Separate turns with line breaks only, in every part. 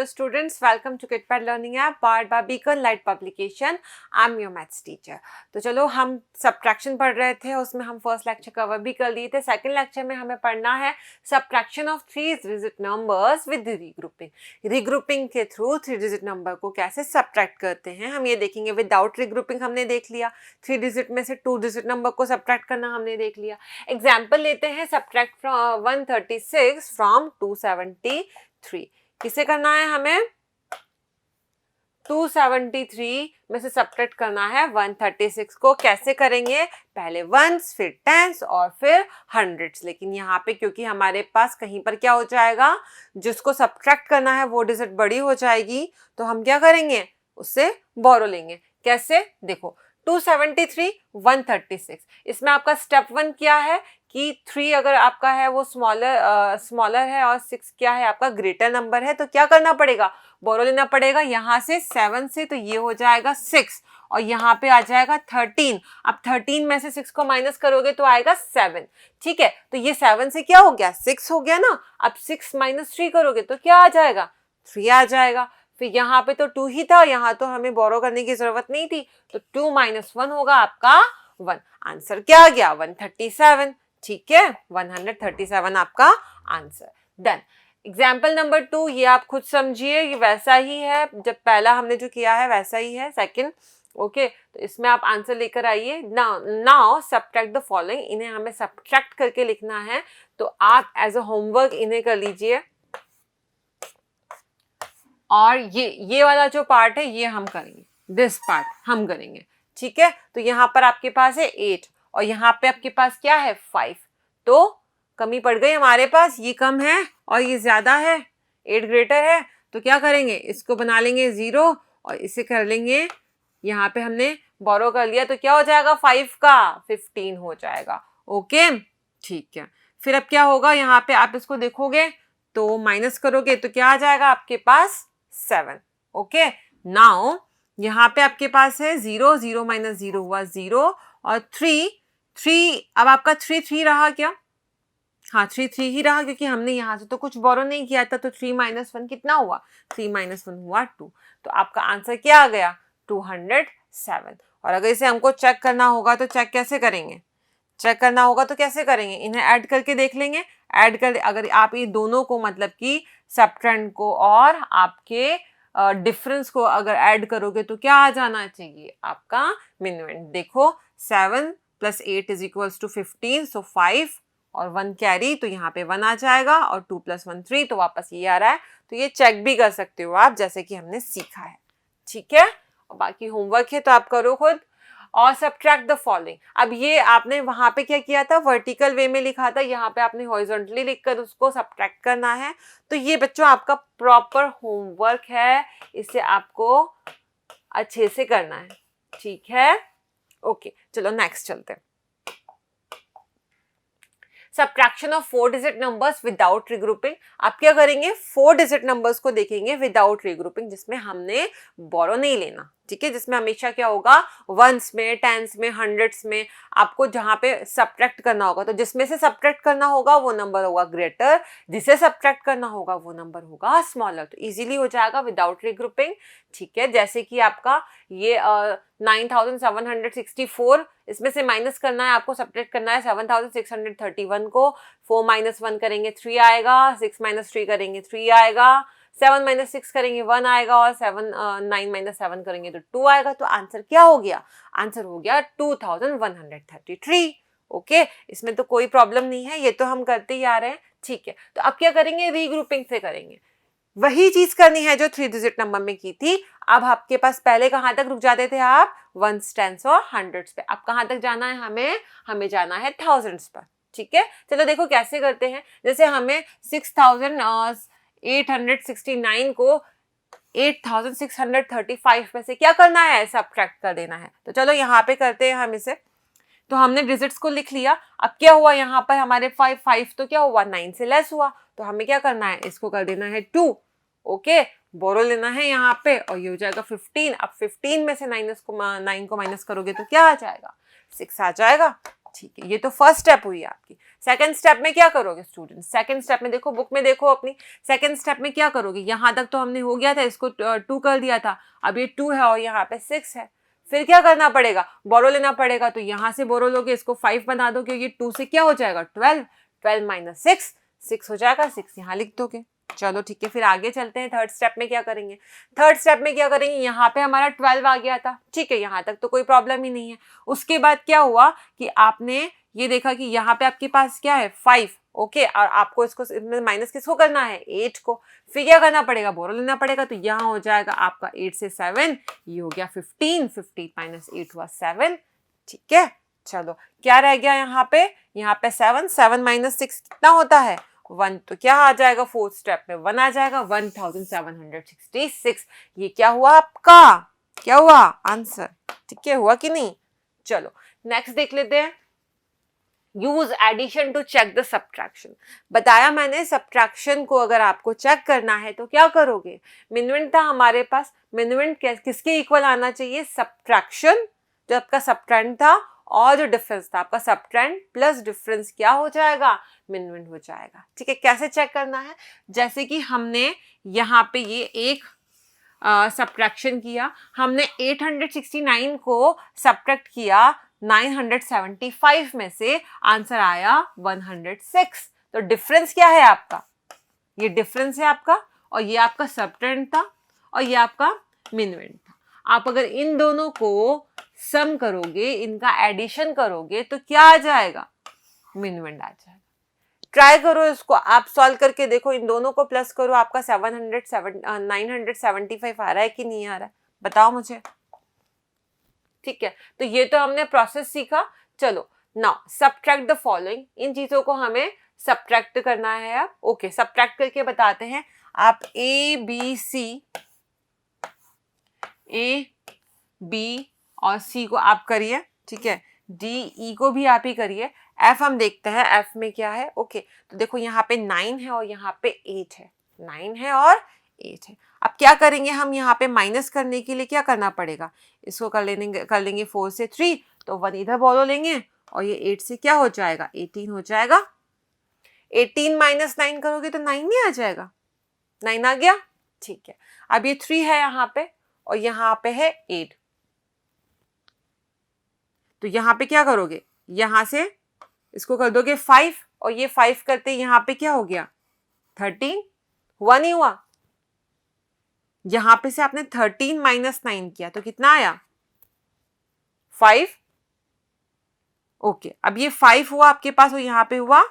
students, welcome to KitPad Learning app powered by Beacon Light Publication. I'm your maths teacher. तो चलो हम subtraction पढ़ रहे थे, उसमें हम फर्स्ट लेक्चर कवर भी कर लिए थे. सेकंड लेक्चर में हमें पढ़ना है subtraction of three digit numbers with regrouping. Regrouping के थ्रू थ्री डिजिट नंबर को कैसे सब्ट्रैक्ट करते हैं हम ये देखेंगे. विदाउट रीग्रुपिंग हमने देख लिया, थ्री डिजिट में से टू डिजिट नंबर को सब्ट्रैक्ट करना हमने देख लिया. एग्जाम्पल लेते हैं, सब्ट्रैक्ट फ्रॉम 136 फ्रॉम 273. किसे करना है हमें? 273 में से सब्ट्रैक्ट करना है 136 को. कैसे करेंगे? पहले वंस, फिर टेंस और फिर हंड्रेड्स. लेकिन यहाँ पे क्योंकि हमारे पास कहीं पर क्या हो जाएगा, जिसको सब्ट्रैक्ट करना है वो डिजिट बड़ी हो जाएगी, तो हम क्या करेंगे, उससे बोरो लेंगे. कैसे? देखो 273 136. इसमें आपका स्टेप 1 क्या है कि 3 अगर आपका है वो स्मॉलर है और 6 क्या है आपका ग्रेटर नंबर है, तो क्या करना पड़ेगा, बोरो लेना पड़ेगा. यहाँ से 7 से तो ये हो जाएगा 6 और यहाँ पे आ जाएगा 13. अब 13 में से 6 को माइनस करोगे तो आएगा 7. ठीक है, तो ये 7 से क्या हो गया, 6 हो गया ना. अब 6 माइनस 3 करोगे तो क्या आ जाएगा, 3 आ जाएगा. फिर यहाँ पे तो 2 ही था, यहाँ तो हमें बोरो करने की जरूरत नहीं थी, तो 2 माइनस 1 होगा आपका 1. आंसर क्या आ गया, 137. ठीक है, 137 आपका आंसर. डन. एग्जाम्पल नंबर 2, ये आप खुद समझिए, ये वैसा ही है जब पहला हमने जो किया है वैसा ही है सेकंड. ओके, तो इसमें आप आंसर लेकर आइए. Now subtract the following. इन्हें हमें सब्ट्रैक्ट करके लिखना है, तो आप एज अ होमवर्क इन्हें कर लीजिए. और ये वाला जो पार्ट है ये हम करेंगे, दिस पार्ट हम करेंगे. ठीक है, तो यहाँ पर आपके पास है 8 और यहाँ पे आपके पास क्या है 5. तो कमी पड़ गई हमारे पास, ये कम है और ये ज्यादा है, 8 ग्रेटर है. तो क्या करेंगे, इसको बना लेंगे 0 और इसे कर लेंगे, यहाँ पे हमने बोरो कर लिया, तो क्या हो जाएगा 5 का 15 हो जाएगा. ओके, ठीक है. फिर अब क्या होगा, यहाँ पे आप इसको देखोगे तो माइनस करोगे तो क्या आ जाएगा आपके पास 7. ओके, नाउ यहाँ पे आपके पास है 0, 0 माइनस 0 हुआ 0 और 3. अब आपका 3 रहा क्या? हाँ, 3 ही रहा, क्योंकि हमने यहाँ से तो कुछ बोरो नहीं किया था. तो 3 माइनस 1 कितना हुआ, 3 माइनस 1 हुआ 2. तो आपका आंसर क्या आ गया, 207. और अगर इसे हमको चेक करना होगा तो चेक कैसे करेंगे, चेक करना होगा तो कैसे करेंगे, इन्हें ऐड करके देख लेंगे. ऐड कर, अगर आप ये दोनों को मतलब कि सब्ट्रैंड को और आपके डिफरेंस को अगर ऐड करोगे तो क्या आ जाना चाहिए आपका मिनवेंट. देखो 7 + 8 = 15, सो 5 और 1 कैरी, तो यहाँ पे 1 आ जाएगा और 2 + 1 3, तो वापस ये आ रहा है. तो ये चेक भी कर सकते हो आप, जैसे कि हमने सीखा है. ठीक है, और बाकी होमवर्क है तो आप करो खुद. और सब्ट्रैक्ट द फॉलोइंग. अब ये आपने वहां पे क्या किया था, वर्टिकल वे में लिखा था, यहाँ पे आपने हॉरिजॉन्टली लिखकर उसको सब्ट्रैक्ट करना है. तो ये बच्चों आपका प्रॉपर होमवर्क है, इसे आपको अच्छे से करना है. ठीक है, ओके, चलो नेक्स्ट चलते हैं. Subtraction of 4 digit numbers without regrouping. आप क्या करेंगे, 4 डिजिट नंबर्स को देखेंगे विदाउट रीग्रुपिंग, जिसमें हमने बोरो नहीं लेना. ठीक है, जिसमें हमेशा क्या होगा, वंस में, टेंस में, हंड्रेड्स में आपको जहां पे सब्ट्रैक्ट करना होगा, तो जिसमें से सब्ट्रैक्ट करना होगा वो नंबर होगा ग्रेटर, जिसे सब्ट्रैक्ट करना होगा वो नंबर होगा स्मॉलर. तो इजीली हो जाएगा विदाउट रीग्रुपिंग. ठीक है, जैसे कि आपका ये 9764, इसमें से माइनस करना है आपको, सब्ट्रैक्ट करना है 7631 को. 4 माइनस 1 करेंगे 3 आएगा, 6 माइनस 3 करेंगे 3 आएगा, 7 माइनस 6 करेंगे 1 आएगा और 9 माइनस 7 करेंगे तो 2 आएगा. तो आंसर क्या हो गया, आंसर हो गया 2133. ओके, इसमें तो कोई प्रॉब्लम नहीं है, ये तो हम करते ही आ रहे हैं. ठीक है, तो अब क्या करेंगे, रीग्रुपिंग से करेंगे. वही चीज करनी है जो 3 डिजिट नंबर में की थी. अब आपके पास पहले कहां तक रुक जाते थे आप, वंस, टेंस और हंड्रेड्स पे. अब कहां तक जाना है हमें जाना है थाउजेंड्स पर. ठीक है, चलो देखो कैसे करते हैं. जैसे हमें 6869 को 8635 में से क्या करना है, सब्ट्रैक्ट कर देना है. तो चलो यहाँ पे करते हैं हम इसे. तो हमने डिजिट्स को लिख लिया. अब क्या हुआ, यहाँ पर हमारे 5 तो क्या हुआ, 9 से लेस हुआ. तो हमें क्या करना है, इसको कर देना है 2. ओके, बोरो लेना है यहाँ पे और ये हो जाएगा 15. अब 15 में से 9 को माइनस करोगे तो क्या आ जाएगा, 6 आ जाएगा. ठीक है, ये तो फर्स्ट स्टेप हुई आपकी। सेकंड स्टेप में क्या करोगे स्टूडेंट? सेकंड स्टेप में देखो, बुक में देखो अपनी, सेकंड स्टेप में क्या करोगे? यहाँ तक तो हमने हो गया था, इसको 2 कर दिया था, अब ये 2 है और यहाँ पे 6 है। फिर क्या करना पड़ेगा? बोरो लेना पड़ेगा, तो यहाँ से बोरो लोगे, इसको 5 बना दोगे, ये 2 से क्या हो जाएगा? 12, 12 माइनस 6, 6 हो जाएगा, 6 यहाँ लिख दोगे। चलो ठीक है, फिर आगे चलते हैं। थर्ड स्टेप में क्या करेंगे? थर्ड स्टेप में क्या करेंगे? यहाँ पे हमारा 12 आ गया था, ठीक है, यहाँ तक तो कोई प्रॉब्लम ही नहीं है। उसके बाद क्या हुआ कि आपने ये देखा कि यहाँ पे आपके पास क्या है? 5, ओके, और आपको इसको माइनस किसको करना है? 8 को। फिर क्या करना पड़ेगा? बोरो लेना पड़ेगा, तो यहाँ हो जाएगा आपका 8 से 7, ये हो गया 15, 15 माइनस 8 हुआ 7, ठीक है। चलो क्या रह गया यहाँ पे? यहाँ पे 7, 7 माइनस 6 कितना होता है? 1, तो क्या आ जाएगा फोर्थ स्टेप में? 1 आ जाएगा, 1766। ये क्या हुआ आपका? क्या हुआ आंसर? ठीक है, हुआ कि नहीं? चलो नेक्स्ट देख लेते हैं। Use addition to check the subtraction. बताया मैंने, सब्ट्रैक्शन को अगर आपको चेक करना है तो क्या करोगे? मिनवेंट था हमारे पास, मिनवेंट किसके इक्वल आना चाहिए? सब्ट्रैक्शन, जो आपका सब्ट्रेंड था, और जो डिफरेंस था आपका सब्ट्रेंड प्लस डिफरेंस क्या हो जाएगा? मिनवेंट हो जाएगा। ठीक है, कैसे चेक करना है? जैसे कि हमने यहाँ पे ये एक सब्ट्रैक्शन किया, हमने 869 को सब्ट्रैक्ट किया 975 में से, आंसर आया 106। तो डिफरेंस क्या है आपका? ये डिफरेंस है आपका, और ये आपका सब्ट्रेंड था, और ये आपका मिनवेंट था। आप अगर इन दोनों को सम करोगे, इनका एडिशन करोगे, तो क्या आ जाएगा? मिनवेंट आ जाएगा। ट्राई करो इसको, आप सॉल्व करके देखो, इन दोनों को प्लस करो, आपका 975 आ रहा है कि नहीं आ रहा है? बताओ मुझे। ठीक है, तो ये तो हमने प्रोसेस सीखा। चलो नाउ सब्ट्रैक्ट द फॉलोइंग। इन चीजों को हमें सब्ट्रैक्ट करना है अब। ओके, सब्ट्रैक्ट करके बताते हैं। आप ए बी और सी को आप करिए, ठीक है, डी ई को भी आप ही करिए। एफ हम देखते हैं, एफ में क्या है? ओके, तो देखो यहाँ पे 9 है और यहाँ पे 8 है, 9 है और 8 है। अब क्या करेंगे हम? यहाँ पे माइनस करने के लिए क्या करना पड़ेगा? इसको कर लेंगे 4 से 3, तो 1 इधर बोलो लेंगे, और ये 8 से क्या हो जाएगा? 18 हो जाएगा। 18 माइनस 9 करोगे तो 9 नहीं आ जाएगा? 9 आ गया, ठीक है। अब ये 3 है यहाँ पे, और यहाँ पे है 8, तो यहाँ पे क्या करोगे? यहाँ से इसको कर दोगे 5, और ये 5 करते यहाँ पे क्या हो गया? 13, हुआ नहीं हुआ? यहां पे से आपने 13 माइनस 9 किया तो कितना आया? 5। ओके, अब ये 5 हुआ आपके पास, और यहां पे हुआ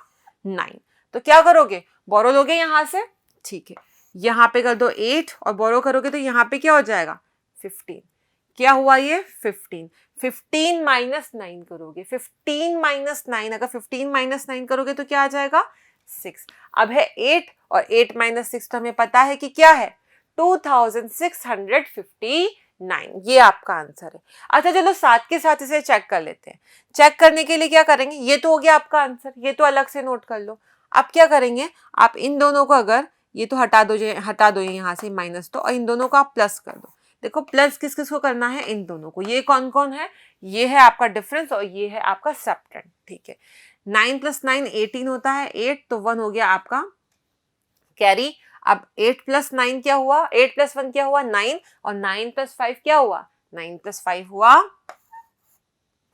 9, तो क्या करोगे? बोरो लोगे यहां से, ठीक है, यहां पे कर दो 8 और बोरो करोगे तो यहां पे क्या हो जाएगा? 15। क्या हुआ ये? 15। 15 माइनस 9 करोगे, 15 माइनस 9, अगर 15 माइनस 9 करोगे तो क्या आ जाएगा? 6। अब है 8, और 8 माइनस 6 तो हमें पता है कि क्या है? 2659। ये आपका आंसर है। अच्छा चलो साथ के साथ इसे चेक कर लेते हैं। चेक करने के लिए क्या करेंगे? ये तो हो गया आपका आंसर, ये तो अलग से नोट कर लो। अब क्या करेंगे? आप इन दोनों को, अगर ये तो हटा दो यहाँ से माइनस, तो और इन दोनों को आप प्लस कर दो। देखो प्लस किस किस को करना है? इन दोनों को। ये कौन कौन है? ये है आपका डिफरेंस, और ये है आपका सब्ट्रेंड, ठीक है। 9 + 9 18 होता है, 8, तो 1 हो गया आपका कैरी। अब 8 + 9 क्या हुआ? 8 + 1 क्या हुआ? 9, और 9 + 5 क्या हुआ? 9 + 5 हुआ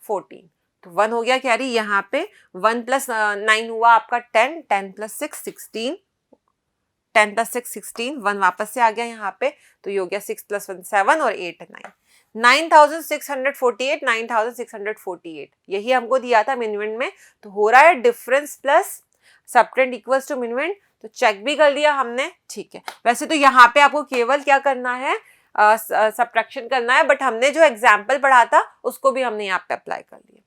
14, तो 1 हो गया कैरी यहाँ पे। 1 + 9 हुआ आपका 10, 10 + 6 16, 10 + 6 16, 1 वापस से आ गया यहाँ पे, तो ये हो गया 6 + 1 7 और 8 9, 9648, 9648 यही हमको दिया था मिनवेंट में। तो हो रहा है डिफरेंस प्लस सब्ट्रेंड इक्वल्स टू मिनवेंट, तो चेक भी कर लिया हमने, ठीक है। वैसे तो यहाँ पे आपको केवल क्या करना है? सब्ट्रैक्शन करना है, बट हमने जो एग्जाम्पल पढ़ा था उसको भी हमने यहाँ पे अप्लाई कर लिया,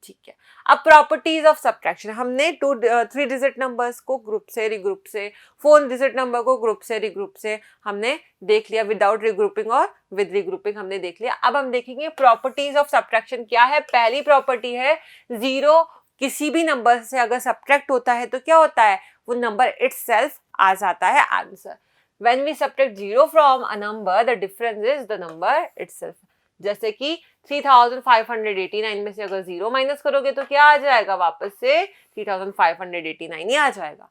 ठीक है। अब प्रॉपर्टीज ऑफ सब्ट्रैक्शन, हमने 3 डिजिट नंबर्स को ग्रुप से, रिग्रुप से, 4 डिजिट नंबर को ग्रुप से, रिग्रुप से हमने देख लिया, विदाउट रिग्रुपिंग और विद रिग्रुपिंग हमने देख लिया। अब हम देखेंगे प्रॉपर्टीज ऑफ सब्ट्रैक्शन क्या है। पहली प्रॉपर्टी है 0 किसी भी नंबर से अगर सब्ट्रैक्ट होता है तो क्या होता है? वो नंबर इटसेल्फ आ जाता है answer. When we subtract 0 from a number, the difference is the number itself. जैसे कि 3589 में से अगर 0 माइनस करोगे तो क्या आ जाएगा, वापस से 3589 ही आ जाएगा।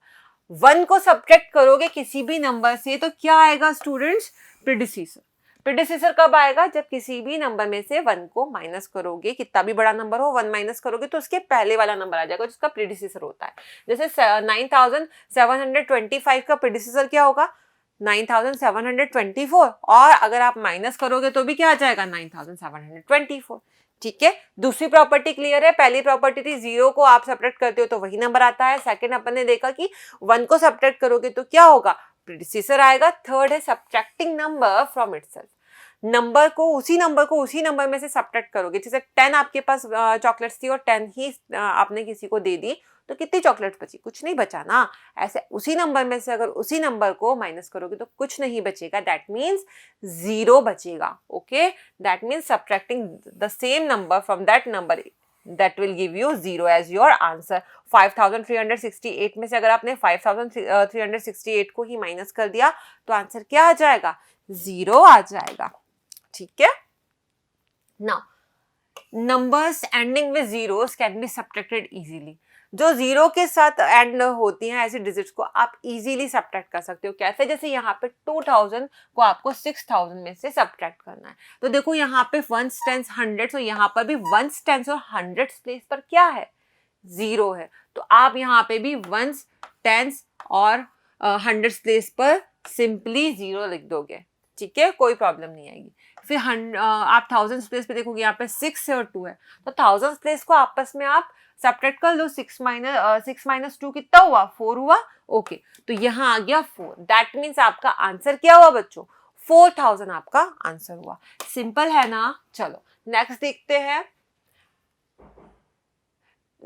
1 को सब्ट्रैक्ट करोगे किसी भी नंबर से तो क्या आएगा स्टूडेंट्स, प्रीडिसीसर। प्रीडिसीसर कब आएगा, जब किसी भी नंबर में से 1 को माइनस करोगे, कितना भी बड़ा नंबर हो 1 माइनस करोगे तो उसके पहले वाला नंबर आ जाएगा जिसका प्रीडिसीसर होता है। जैसे 9725 का प्रीडिसीसर क्या होगा, 9724, और अगर आप माइनस करोगे तो भी क्या आ जाएगा, 9724। ठीक है, दूसरी प्रॉपर्टी क्लियर है। पहली प्रॉपर्टी थी 0 को आप सब्ट्रैक्ट करते हो तो वही नंबर आता है। सेकंड अपन ने देखा कि 1 को सब्ट्रैक्ट करोगे तो क्या होगा, प्रीडिसीसर आएगा। थर्ड है subtracting number from itself, number को उसी नंबर में से सब्ट्रैक्ट करोगे। जैसे 10 आपके पास चॉकलेट्स थी और 10 ही आपने किसी को दे दी तो कितनी चॉकलेट्स बची, कुछ नहीं बचा ना। ऐसे उसी नंबर में से अगर उसी नंबर को माइनस करोगे तो कुछ नहीं बचेगा, दैट मीन्स 0 बचेगा। Okay, that means subtracting the same number from that number that will give you 0 as your answer। 5368 में से अगर आपने 5368 को ही माइनस कर दिया तो आंसर क्या आ जाएगा, 0 आ जाएगा। ठीक है, now numbers ending with zeros can be subtracted easily। जो 0 के साथ एंड होती हैं ऐसी डिजिट्स को आप इजीली सब्ट्रैक्ट कर सकते हो। कैसे, जैसे यहाँ पे 2000 को आपको 6000 में से सब्ट्रैक्ट करना है तो देखो यहाँ पे वंस टेंस हंड्रेड्स और यहाँ पर भी वंस टेंस और हंड्रेड्स प्लेस पर क्या है, 0 है। तो आप यहाँ पे भी वंस टेंस और हंड्रेड्स प्लेस पर सिंपली 0 लिख दोगे। ठीक है, कोई प्रॉब्लम नहीं आएगी। फिर आप थाउजेंड्स प्लेस पे देखोगे यहाँ पे 6 है और 2 है तो थाउजेंड्स प्लेस को आपस में आप सब्ट्रैक्ट कर लो। 6 माइनस 2 कितना हुआ, 4 हुआ। ओके, तो यहाँ आ गया 4। दैट मीन्स आपका आंसर क्या हुआ बच्चों, 4000 आपका आंसर हुआ। सिंपल है ना। चलो नेक्स्ट देखते हैं।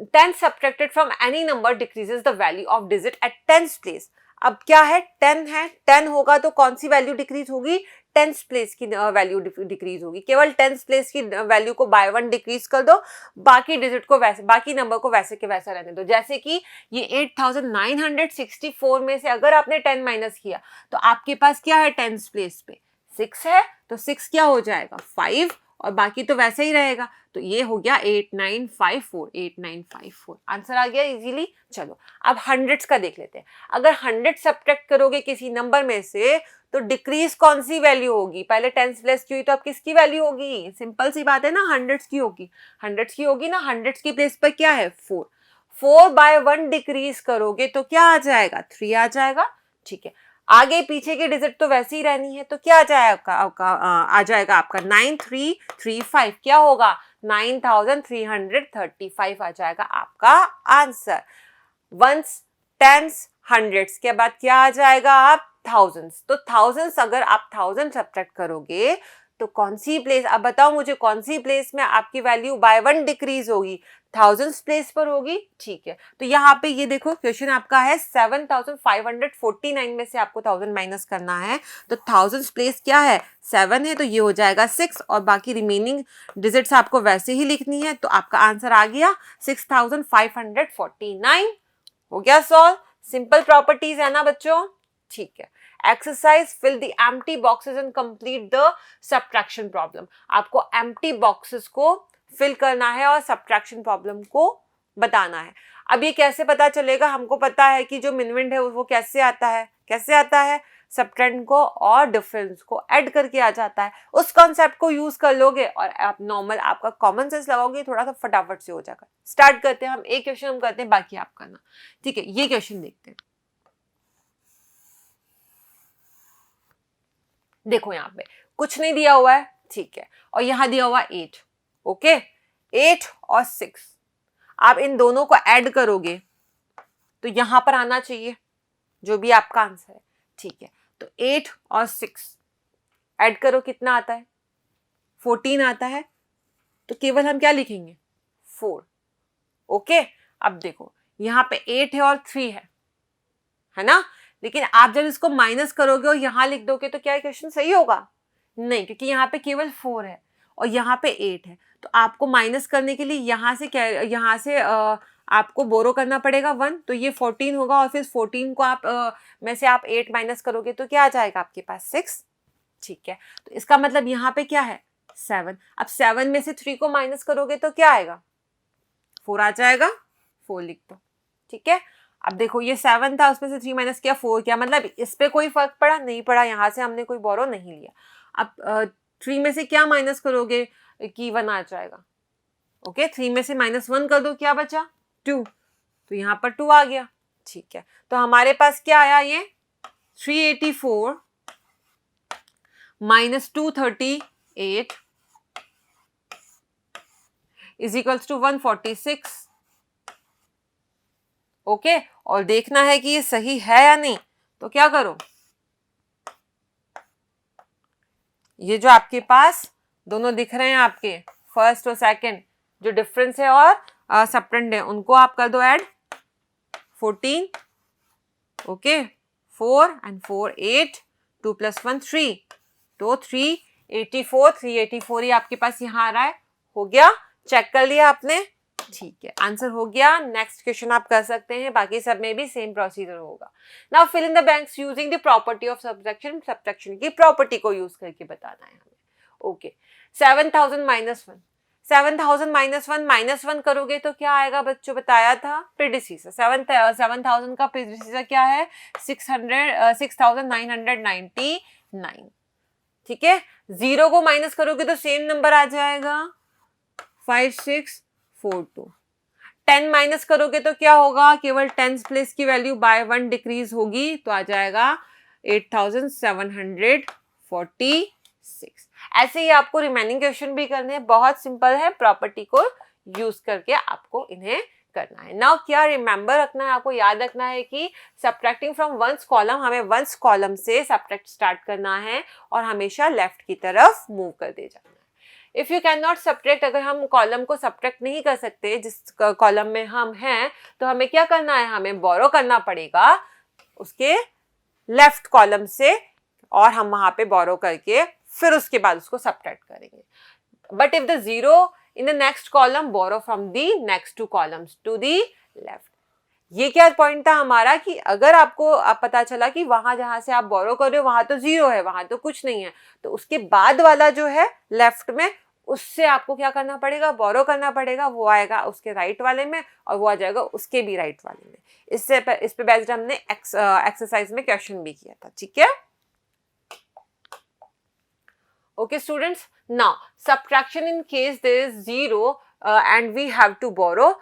10 subtracted from any number decreases the value of digit at 10th place. अब क्या है, 10 है, 10 होगा तो कौन सी वैल्यू डिक्रीज होगी, 10th प्लेस की वैल्यू डिक्रीज होगी। केवल 10th प्लेस की वैल्यू को बाय 1 डिक्रीज कर दो, बाकी डिजिट को वैसे, बाकी नंबर को वैसे के वैसा रहने दो। जैसे कि ये 8964 में से अगर आपने 10 माइनस किया तो आपके पास क्या है 10th प्लेस पे 6 है तो 6 क्या हो जाएगा 5 और बाकी तो वैसे ही रहेगा। तो ये हो गया 8954 आंसर आ गया इजीली। चलो अब हंड्रेड्स का देख लेते हैं। अगर 100 सब्ट्रैक्ट करोगे किसी नंबर में से तो डिक्रीज कौन सी वैल्यू होगी, पहले 10 प्लेस की हुई तो अब किसकी वैल्यू होगी, सिंपल सी बात है ना, हंड्रेड्स की होगी। हंड्रेड्स की होगी ना, हंड्रेड्स की प्लेस पर क्या है 4। 4 बाय 1 डिक्रीज करोगे तो क्या आ जाएगा 3 आ जाएगा। ठीक है, आगे पीछे की डिजिट तो वैसे ही रहनी है तो क्या आ जाएगा आ जाएगा आपका 9335। क्या होगा 9335 आ जाएगा आपका आंसर। वंस टेंस हंड्रेड्स के बाद क्या आ जाएगा आप थाउजेंड्स। तो थाउजेंड्स अगर आप 1000 सब्ट्रैक्ट करोगे तो कौन सी प्लेस, अब बताओ मुझे कौन सी प्लेस में आपकी वैल्यू बाय 1 डिक्रीज होगी, थाउजेंड्स प्लेस पर होगी। ठीक है, तो यहाँ पे ये देखो क्वेश्चन आपका है 7549 में से आपको 1000 माइनस करना है तो थाउजेंड्स प्लेस क्या है 7 है तो ये हो जाएगा 6 और बाकी रिमेनिंग डिजिट्स आपको वैसे ही लिखनी है। तो आपका आंसर आ गया 6549। हो गया सॉल्व। सिंपल प्रॉपर्टीज है ना बच्चों। ठीक है, exercise fill the empty boxes and complete the subtraction problem. आपको एम्प्टी बॉक्सेस को फिल करना है और सब्ट्रैक्शन प्रॉब्लम को बताना है। अब ये कैसे पता चलेगा, हमको पता है कि जो मिनविंड है वो कैसे आता है, सब्ट्रैंड को और डिफरेंस को ऐड करके आ जाता है। उस कॉन्सेप्ट को यूज कर लोगे और आप नॉर्मल आपका कॉमन सेंस लगाओगे थोड़ा सा फटाफट से हो जाएगा। स्टार्ट करते हैं हम, एक क्वेश्चन हम करते हैं बाकी आप करना। ठीक है, ये क्वेश्चन देखते हैं। देखो यहाँ पे कुछ नहीं दिया हुआ है, ठीक है, और यहाँ दिया हुआ 8। ओके, 8 और 6 आप इन दोनों को ऐड करोगे तो यहां पर आना चाहिए जो भी आपका आंसर है। ठीक है, तो 8 और 6 ऐड करो, कितना आता है 14 आता है। तो केवल हम क्या लिखेंगे 4। ओके, अब देखो यहाँ पे 8 है और 3 है ना, लेकिन आप जब इसको माइनस करोगे और यहां लिख दोगे तो क्या क्वेश्चन सही होगा, नहीं, क्योंकि यहाँ पे केवल 4 है और यहाँ पे 8 है। तो आपको माइनस करने के लिए यहाँ से आपको बोरो करना पड़ेगा 1, तो ये 14 होगा और फिर 14 को आप में से आप 8 माइनस करोगे तो क्या आ जाएगा आपके पास 6। ठीक है, तो इसका मतलब यहाँ पे क्या है 7। अब 7 में से 3 को माइनस करोगे तो क्या आएगा? 4 आ जाएगा, 4 लिख दो, ठीक है। अब देखो ये 7 था, उसमें से 3 माइनस किया, 4 किया, मतलब इस पे कोई फर्क पड़ा? नहीं पड़ा, यहाँ से हमने कोई बोरो नहीं लिया। अब 3 में से क्या माइनस करोगे कि 1 आ जाएगा? ओके, 3 में से -1 कर दो, क्या बचा? 2, तो यहाँ पर 2 आ गया, ठीक है। तो हमारे पास क्या आया? ये 384 minus 238 is equals to 146। Okay, और देखना है कि ये सही है या नहीं, तो क्या करो, ये जो आपके पास दोनों दिख रहे हैं आपके फर्स्ट और सेकंड, जो डिफरेंस है और सबटेंड है, उनको आप कर दो ऐड, 14, ओके, 4 एंड 4 8, 2 + 1 3, तो 384 ही आपके पास यहाँ आ रहा है। हो गया, चेक कर लिया आपने, ठीक है, आंसर हो गया। नेक्स्ट क्वेश्चन आप कर सकते हैं, बाकी सब में भी सेम प्रोसीजर होगा। Now fill in the blanks using the property of subtraction. Subtraction की प्रॉपर्टी को यूज करके बताना है हमें। ओके, 7000 -1, 7000 -1 -1 करोगे तो क्या आएगा बच्चों? बताया था प्रीडिसीजर। 7000 का प्रीडिसीजर क्या है? 6999, ठीक है। 0 को माइनस करोगे तो सेम नंबर आ जाएगा 5642। 10 माइनस करोगे तो क्या होगा? केवल 10 प्लेस की वैल्यू बाय 1 डिक्रीज होगी, तो आ जाएगा 8746। ऐसे ही आपको रिमेनिंग क्वेश्चन भी करने हैं, बहुत सिंपल है, प्रॉपर्टी को यूज करके आपको इन्हें करना है। नाउ क्या रिमेंबर रखना है, आपको याद रखना है कि सब्ट्रैक्टिंग फ्रॉम वंस कॉलम, हमें वंस कॉलम से सब्ट्रैक्ट स्टार्ट करना है और हमेशा लेफ्ट की तरफ मूव कर दे जाना है। If you can not subtract, अगर हम कॉलम को सब्ट्रैक्ट नहीं कर सकते जिस कॉलम में हम हैं, तो हमें क्या करना है? हमें बोरो करना पड़ेगा उसके लेफ्ट कॉलम से, और हम वहां पे बोरो करके फिर उसके बाद उसको सब्ट्रैक्ट करेंगे। But if the zero in the next column, borrow from the next 2 columns to the left. ये क्या पॉइंट था हमारा कि अगर आपको पता चला कि वहां जहां से आप बोरो कर रहे हो वहां तो 0 है, वहां तो कुछ नहीं है, तो उसके बाद वाला जो है लेफ्ट में, उससे आपको क्या करना पड़ेगा? बोरो करना पड़ेगा। वो आएगा उसके राइट वाले में और वो आ जाएगा उसके भी राइट वाले में। इस पे बेस्ड हमने एक्सरसाइज में क्वेश्चन भी किया था, ठीक है। Okay students, now subtraction in case there is 0 and we have to borrow.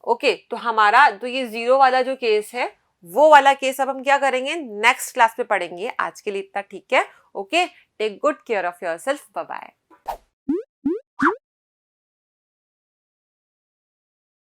Okay, तो हमारा तो ये 0 वाला जो केस है, वो वाला केस अब हम क्या करेंगे? नेक्स्ट क्लास में पढ़ेंगे। आज के लिए इतना ठीक है। Okay, take good care of yourself, bye bye.